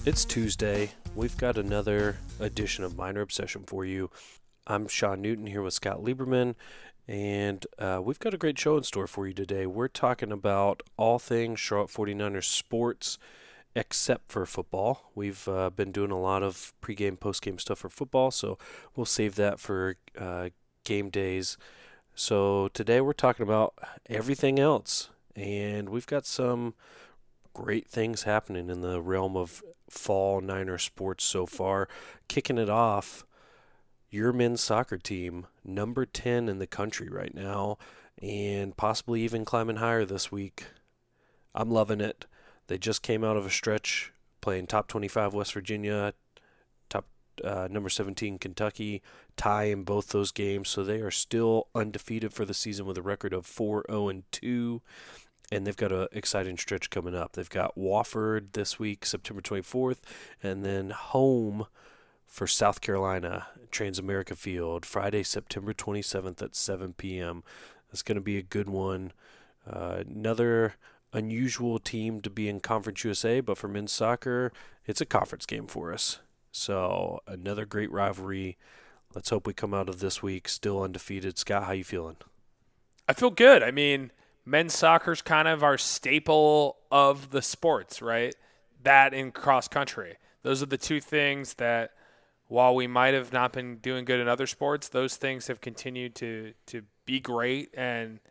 It's Tuesday. We've got another edition of Minor Obsession for you. I'm Sean Newton here with Scott Lieberman, and we've got a great show in store for you today. We're talking about all things Charlotte 49ers sports, except for football. We've been doing a lot of pregame, postgame stuff for football, so we'll save that for game days. So today we're talking about everything else, and we've got some great things happening in the realm of fall Niner sports so far. Kicking it off, your men's soccer team, number 10 in the country right now, and possibly even climbing higher this week. I'm loving it. They just came out of a stretch playing top 25 West Virginia, top number 17 Kentucky, tie in both those games, so they are still undefeated for the season with a record of 4-0-2. And they've got an exciting stretch coming up. They've got Wofford this week, September 24th, and then home for South Carolina, Transamerica Field, Friday, September 27th at 7 p.m. That's going to be a good one. Another unusual team to be in Conference USA, but for men's soccer, it's a conference game for us. So another great rivalry. Let's hope we come out of this week still undefeated. Scott, how you feeling? I feel good. I mean, men's soccer is kind of our staple of the sports, right? That and cross country. Those are the two things that, while we might have not been doing good in other sports, those things have continued to be great and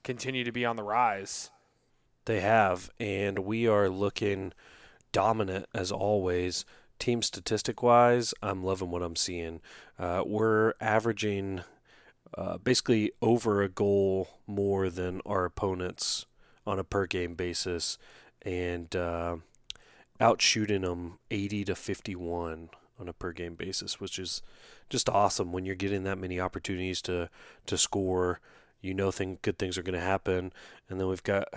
continue to be on the rise. They have, and we are looking dominant as always. Team statistic-wise, I'm loving what I'm seeing. We're averaging basically over a goal more than our opponents on a per-game basis, and outshooting them 80-51 on a per-game basis, which is just awesome when you're getting that many opportunities to score. You know good things are going to happen. And then we've got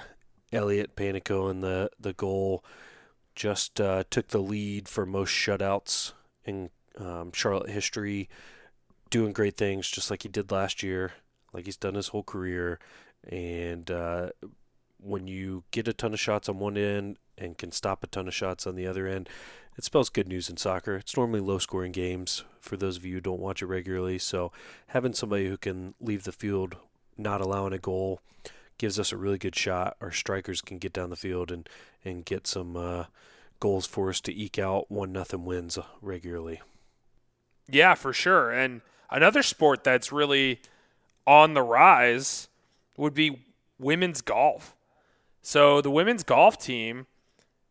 Elliot Panico in the goal. Just took the lead for most shutouts in Charlotte history, doing great things just like he did last year, like he's done his whole career. And when you get a ton of shots on one end and can stop a ton of shots on the other end, it spells good news in soccer. It's normally low-scoring games for those of you who don't watch it regularly. So having somebody who can leave the field not allowing a goal gives us a really good shot. Our strikers can get down the field and get some goals for us to eke out 1-0 wins regularly. Yeah, for sure. And another sport that's really on the rise would be women's golf. So the women's golf team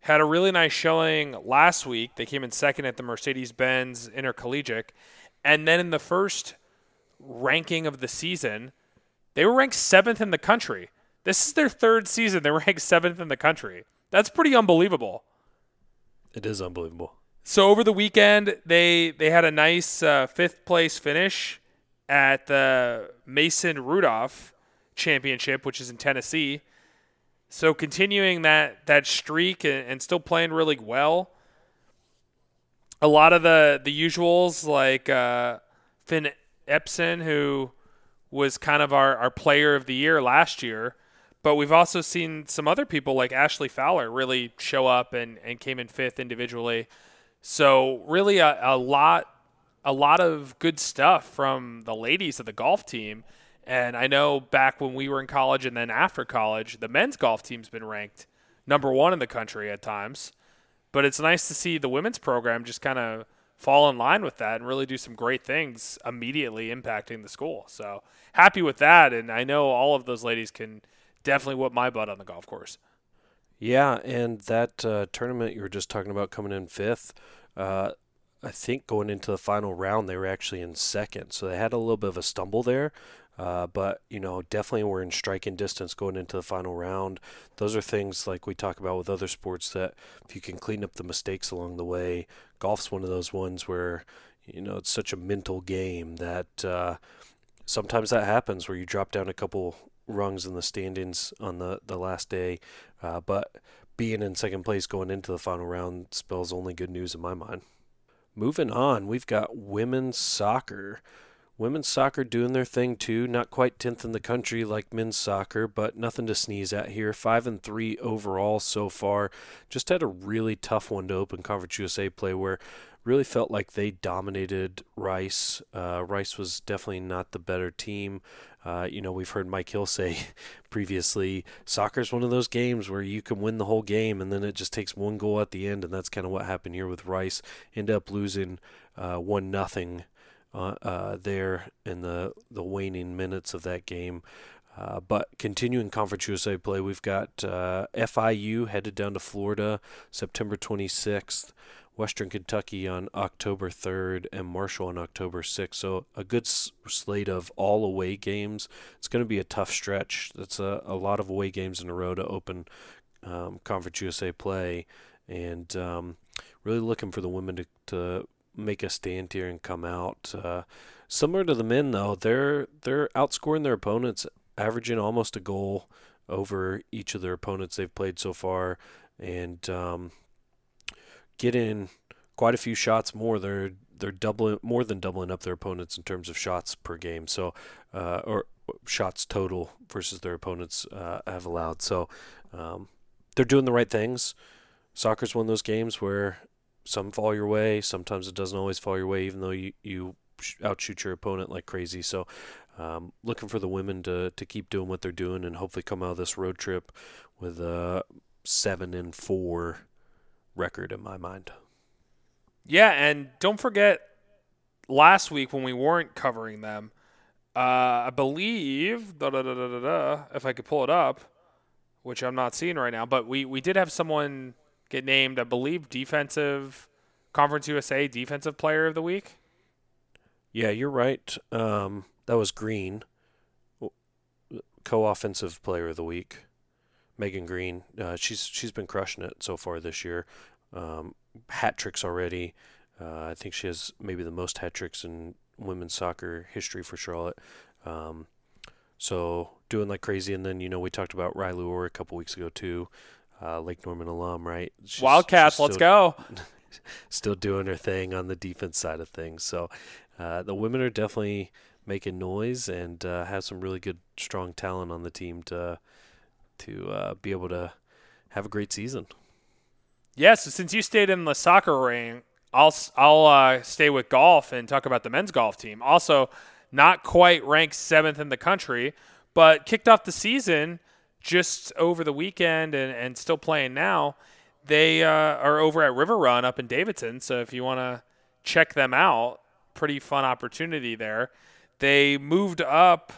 had a really nice showing last week. They came in second at the Mercedes-Benz Intercollegiate. And then in the first ranking of the season, they were ranked 7th in the country. This is their third season. They were ranked 7th in the country. That's pretty unbelievable. It is unbelievable. So over the weekend, they had a nice fifth-place finish at the Mason Rudolph Championship, which is in Tennessee. So continuing that streak and still playing really well. A lot of the usuals like Finn Epson, who was kind of our player of the year last year. But we've also seen some other people like Ashley Fowler really show up and came in fifth individually. So really a lot of good stuff from the ladies of the golf team. And I know back when we were in college and then after college, the men's golf team's been ranked number 1 in the country at times. But it's nice to see the women's program just kind of fall in line with that and really do some great things immediately impacting the school. So happy with that. And I know all of those ladies can definitely whoop my butt on the golf course. Yeah, and that tournament you were just talking about coming in fifth, I think going into the final round they were actually in second. So they had a little bit of a stumble there. But, definitely we're in striking distance going into the final round. Those are things like we talk about with other sports that if you can clean up the mistakes along the way, golf's one of those ones where, it's such a mental game that sometimes that happens where you drop down a couple rungs in the standings on the last day. But being in second place going into the final round spells only good news in my mind. Moving on, we've got women's soccer. Women's soccer doing their thing too. Not quite 10th in the country like men's soccer, but nothing to sneeze at here. 5-3 overall so far. Just had a really tough one to open Conference USA play where really felt like they dominated Rice. Rice was definitely not the better team. We've heard Mike Hill say previously, soccer's one of those games where you can win the whole game and then it just takes one goal at the end, and that's kind of what happened here with Rice. End up losing 1-0 there in the waning minutes of that game. But continuing Conference USA play, we've got FIU headed down to Florida September 26th, Western Kentucky on October 3rd, and Marshall on October 6th. So a good slate of all away games. It's going to be a tough stretch. That's a lot of away games in a row to open Conference USA play. And really looking for the women to make a stand here and come out. Similar to the men, though, they're outscoring their opponents, averaging almost a goal over each of their opponents they've played so far, and getting quite a few shots more. They're more than doubling up their opponents in terms of shots per game. So or shots total versus their opponents have allowed. So they're doing the right things. Soccer's one of those games where some fall your way. Sometimes it doesn't always fall your way, even though you outshoot your opponent like crazy. So looking for the women to keep doing what they're doing and hopefully come out of this road trip with a 7-4 record in my mind. Yeah, and don't forget last week when we weren't covering them, I believe, if I could pull it up, which I'm not seeing right now, but we did have someone get named, I believe, Conference USA Defensive Player of the Week. Yeah, you're right. That was Green, co-offensive Player of the Week. Megan Green, she's been crushing it so far this year. Hat tricks already. I think she has maybe the most hat tricks in women's soccer history for Charlotte. So doing like crazy. And then, we talked about Riley Orr a couple weeks ago too. Lake Norman alum, right? Wildcats, let's go. Still doing her thing on the defense side of things. So the women are definitely making noise and have some really good, strong talent on the team to be able to have a great season. Yes, so since you stayed in the soccer ring, I'll stay with golf and talk about the men's golf team. Also, not quite ranked 7th in the country, but kicked off the season just over the weekend and still playing now. They are over at River Run up in Davidson, so if you want to check them out, pretty fun opportunity there. They moved up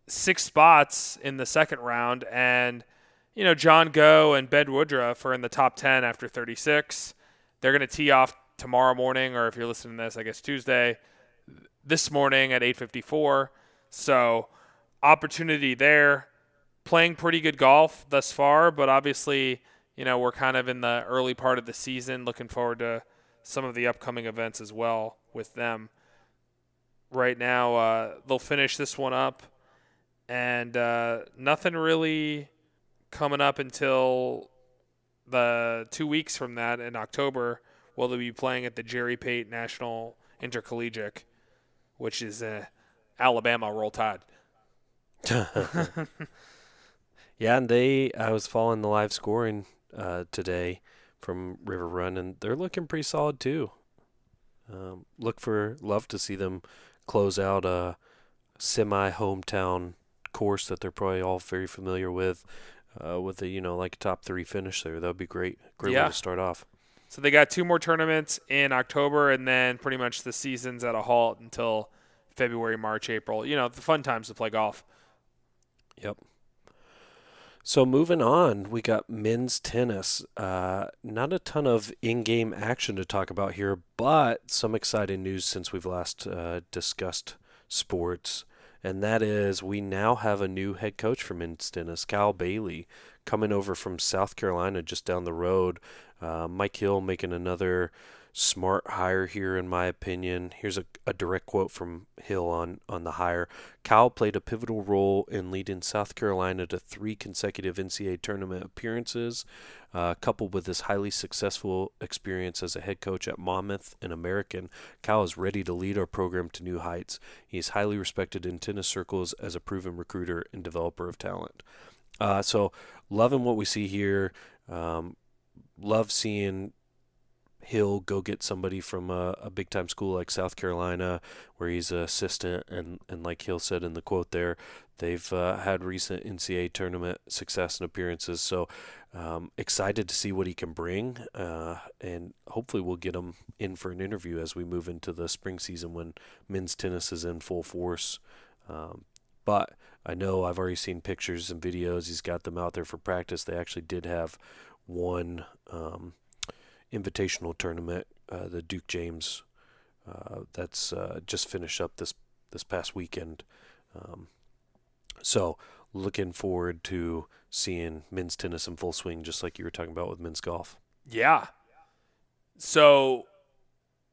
6 spots in the second round, and John Go and Ben Woodruff are in the top 10 after 36. They're going to tee off tomorrow morning, or if you're listening to this, I guess Tuesday, this morning at 8:54. So opportunity there. Playing pretty good golf thus far, but obviously, we're kind of in the early part of the season. Looking forward to some of the upcoming events as well with them. Right now, they'll finish this one up, and nothing really coming up until the 2 weeks from that in October. Will they be playing at the Jerry Pate National Intercollegiate, which is Alabama Roll Tide. Yeah, and I was following the live scoring today from River Run, and they're looking pretty solid too. Love to see them close out a semi-hometown course that they're probably all very familiar with a like top 3 finish there. That would be great. Great way to start off. So they got 2 more tournaments in October, and then pretty much the season's at a halt until February, March, April. The fun times to play golf. Yep. So moving on, we got men's tennis. Not a ton of in-game action to talk about here, but some exciting news since we've last discussed sports. And that is we now have a new head coach for men's tennis, Kyle Bailey, coming over from South Carolina just down the road. Mike Hill making another smart hire here, in my opinion. Here's a direct quote from Hill on the hire. Cal played a pivotal role in leading South Carolina to 3 consecutive NCAA tournament appearances, coupled with his highly successful experience as a head coach at Monmouth and American. Cal is ready to lead our program to new heights. He is highly respected in tennis circles as a proven recruiter and developer of talent. So loving what we see here. Love seeing Hill go get somebody from a big time school like South Carolina, where he's an assistant, and like Hill said in the quote there, they've had recent NCAA tournament success and appearances. So excited to see what he can bring, and hopefully we'll get him in for an interview as we move into the spring season when men's tennis is in full force. But I know I've already seen pictures and videos. He's got them out there for practice. They actually did have one invitational tournament, the Duke James, that's just finished up this past weekend. So looking forward to seeing men's tennis in full swing, just like you were talking about with men's golf. Yeah. So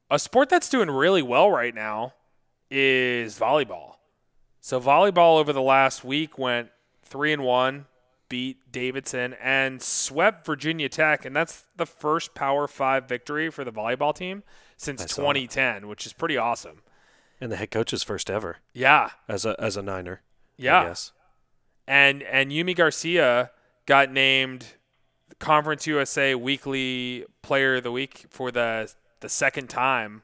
a sport that's doing really well right now is volleyball. So volleyball over the last week went 3-1, beat Davidson, and swept Virginia Tech, and that's the first Power 5 victory for the volleyball team since 2010, which is pretty awesome. And the head coach's first ever. Yeah. As a Niner. Yeah. I guess. And Yumi Garcia got named Conference USA Weekly Player of the Week for the second time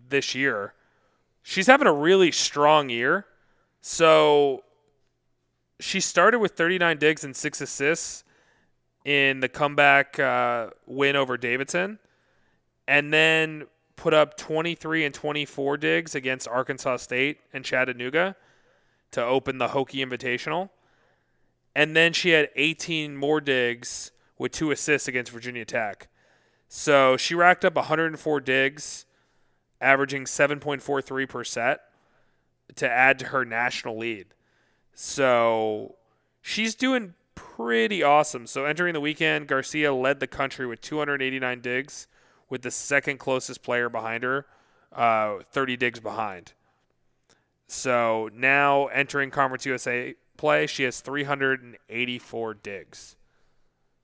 this year. She's having a really strong year. So she started with 39 digs and 6 assists in the comeback win over Davidson, and then put up 23 and 24 digs against Arkansas State and Chattanooga to open the Hokie Invitational. And then she had 18 more digs with 2 assists against Virginia Tech. So she racked up 104 digs, averaging 7.43 per set to add to her national lead. So she's doing pretty awesome. So entering the weekend, Garcia led the country with 289 digs, with the second closest player behind her 30 digs behind. So now entering Conference USA play, she has 384 digs.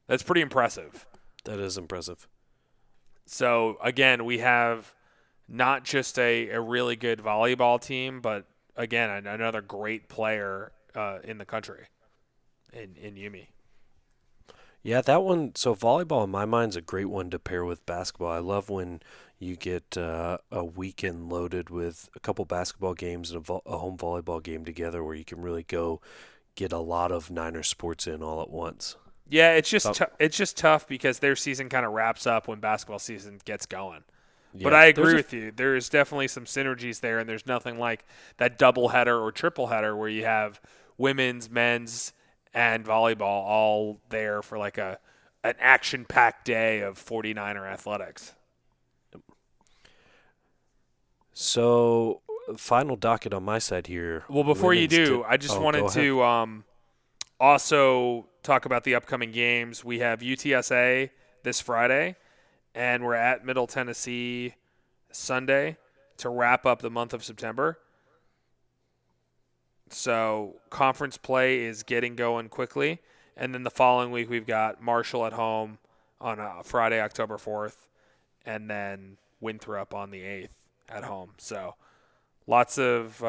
That's pretty impressive. That is impressive. So again, we have not just a really good volleyball team, but again, another great player in the country, in Yumi. Yeah, that one. So volleyball, in my mind, is a great one to pair with basketball. I love when you get a weekend loaded with a couple basketball games and a home volleyball game together, where you can really go get a lot of Niner sports in all at once. Yeah, it's just tough because their season kind of wraps up when basketball season gets going. Yeah, but I agree with you. There is definitely some synergies there, and there's nothing like that double header or triple header where you have women's, men's, and volleyball all there for like an action-packed day of 49er athletics. So, final docket on my side here. Well, before you do, I just wanted to also talk about the upcoming games. We have UTSA this Friday, and we're at Middle Tennessee Sunday to wrap up the month of September. So conference play is getting going quickly. And then the following week we've got Marshall at home on Friday, October 4th, and then Winthrop on the 8th at home. So lots of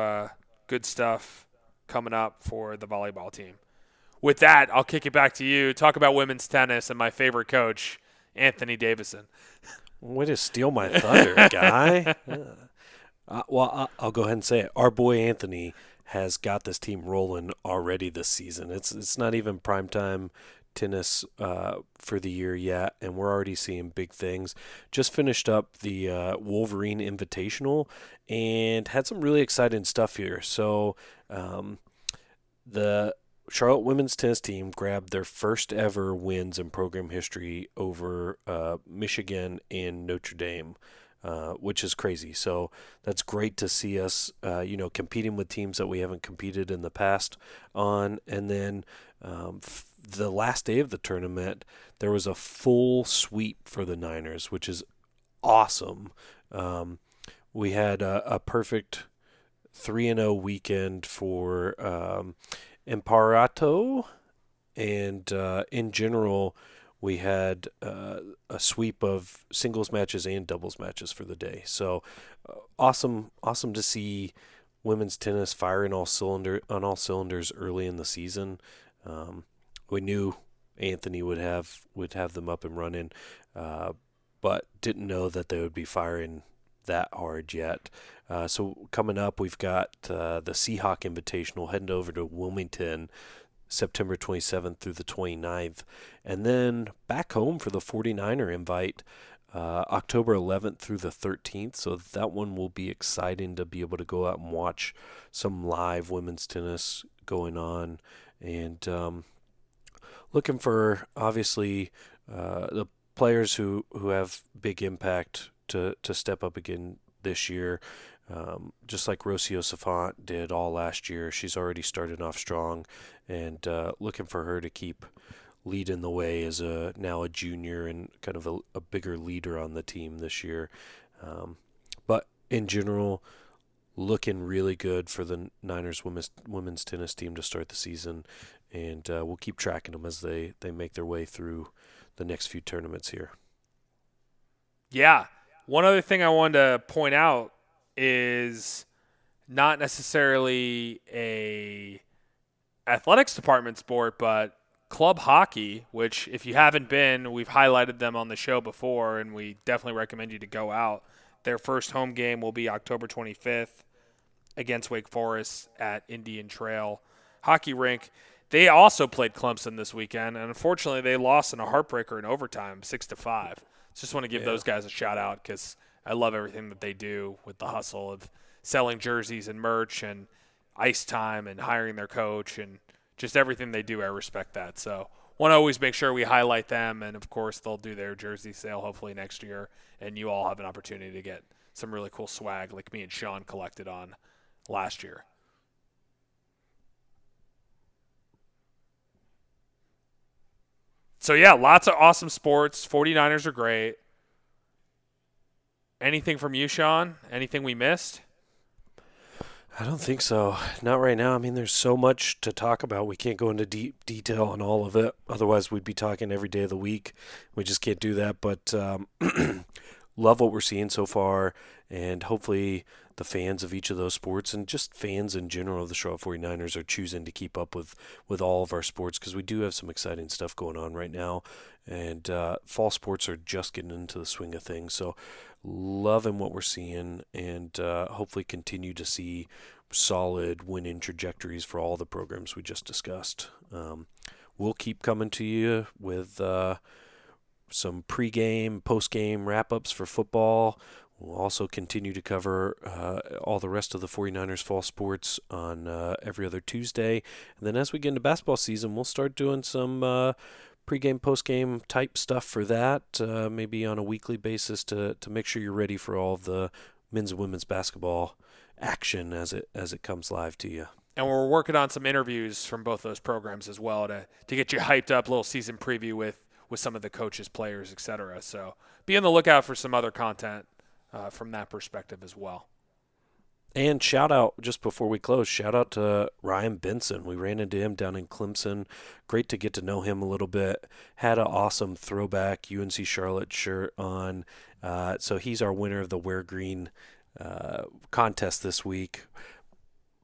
good stuff coming up for the volleyball team. With that, I'll kick it back to you. Talk about women's tennis and my favorite coach, Anthony Davison. Way to steal my thunder, guy. Well, I'll go ahead and say it. Our boy Anthony has got this team rolling already this season. It's not even primetime tennis for the year yet, and we're already seeing big things. Just finished up the Wolverine Invitational and had some really exciting stuff here. So the Charlotte women's tennis team grabbed their first ever wins in program history over Michigan and Notre Dame, which is crazy. So that's great to see us, competing with teams that we haven't competed in the past on. And then the last day of the tournament, there was a full sweep for the Niners, which is awesome. We had a perfect 3-0 weekend for Imparato, and in general, we had a sweep of singles matches and doubles matches for the day. So awesome to see women's tennis firing on all cylinders early in the season. We knew Anthony would have them up and running, but didn't know that they would be firing that hard yet. So coming up, we've got the Seahawk Invitational heading over to Wilmington September 27th through the 29th. And then back home for the 49er invite October 11th through the 13th. So that one will be exciting to be able to go out and watch some live women's tennis going on. And looking for, obviously, the players who have big impact to step up again this year. Just like Rocio Safant did all last year. She's already started off strong, and looking for her to keep leading the way as now a junior and kind of a bigger leader on the team this year. But in general, looking really good for the Niners women's tennis team to start the season, and we'll keep tracking them as they make their way through the next few tournaments here. Yeah. One other thing I wanted to point out is not necessarily a athletics department sport, but club hockey, which if you haven't been, we've highlighted them on the show before, and we definitely recommend you to go out. Their first home game will be October 25th against Wake Forest at Indian Trail Hockey Rink. They also played Clemson this weekend, and unfortunately they lost in a heartbreaker in overtime, 6-5. Just want to give those guys a shout out because I love everything that they do with the hustle of selling jerseys and merch and ice time and hiring their coach and just everything they do. I respect that. So want to always make sure we highlight them. And, of course, they'll do their jersey sale hopefully next year. And you all have an opportunity to get some really cool swag like me and Sean collected on last year. So, yeah, lots of awesome sports. 49ers are great. Anything from you, Sean? Anything we missed? I don't think so. Not right now. I mean, there's so much to talk about. We can't go into deep detail on all of it. Otherwise, we'd be talking every day of the week. We just can't do that. But love what we're seeing so far. And hopefully the fans of each of those sports and just fans in general of the Charlotte 49ers are choosing to keep up with all of our sports because we do have some exciting stuff going on right now. And fall sports are just getting into the swing of things. So loving what we're seeing and hopefully continue to see solid winning trajectories for all the programs we just discussed. We'll keep coming to you with some pregame, postgame wrap-ups for football. We'll also continue to cover all the rest of the 49ers fall sports on every other Tuesday. And then as we get into basketball season, we'll start doing some pregame, postgame type stuff for that, maybe on a weekly basis to make sure you're ready for all of the men's and women's basketball action as it comes live to you. And we're working on some interviews from both those programs as well to get you hyped up, a little season preview with some of the coaches, players, etc. So be on the lookout for some other content from that perspective as well. And shout out, just before we close, shout out to Ryan Benson. We ran into him down in Clemson. Great to get to know him a little bit. Had an awesome throwback UNC Charlotte shirt on. So he's our winner of the Wear Green contest this week.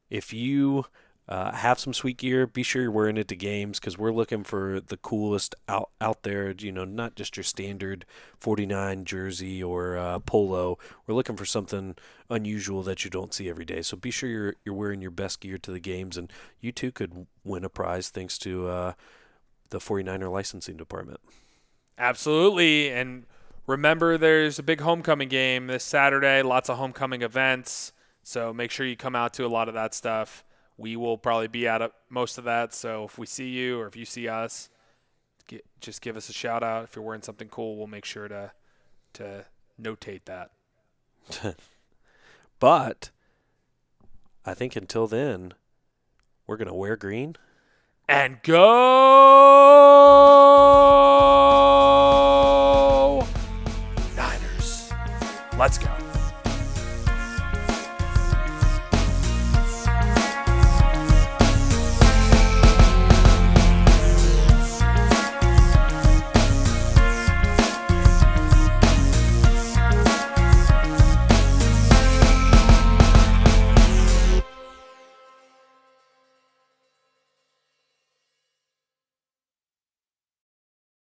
If you have some sweet gear, be sure you're wearing it to games because we're looking for the coolest out there, not just your standard 49 jersey or polo. We're looking for something unusual that you don't see every day. So be sure you're wearing your best gear to the games, and you too could win a prize thanks to the 49er licensing department. Absolutely. And remember, there's a big homecoming game this Saturday, lots of homecoming events. So make sure you come out to a lot of that stuff. We will probably be at most of that. So if we see you or if you see us, just give us a shout out. If you're wearing something cool, we'll make sure to notate that. But I think until then, we're going to wear green. And go Niners. Let's go.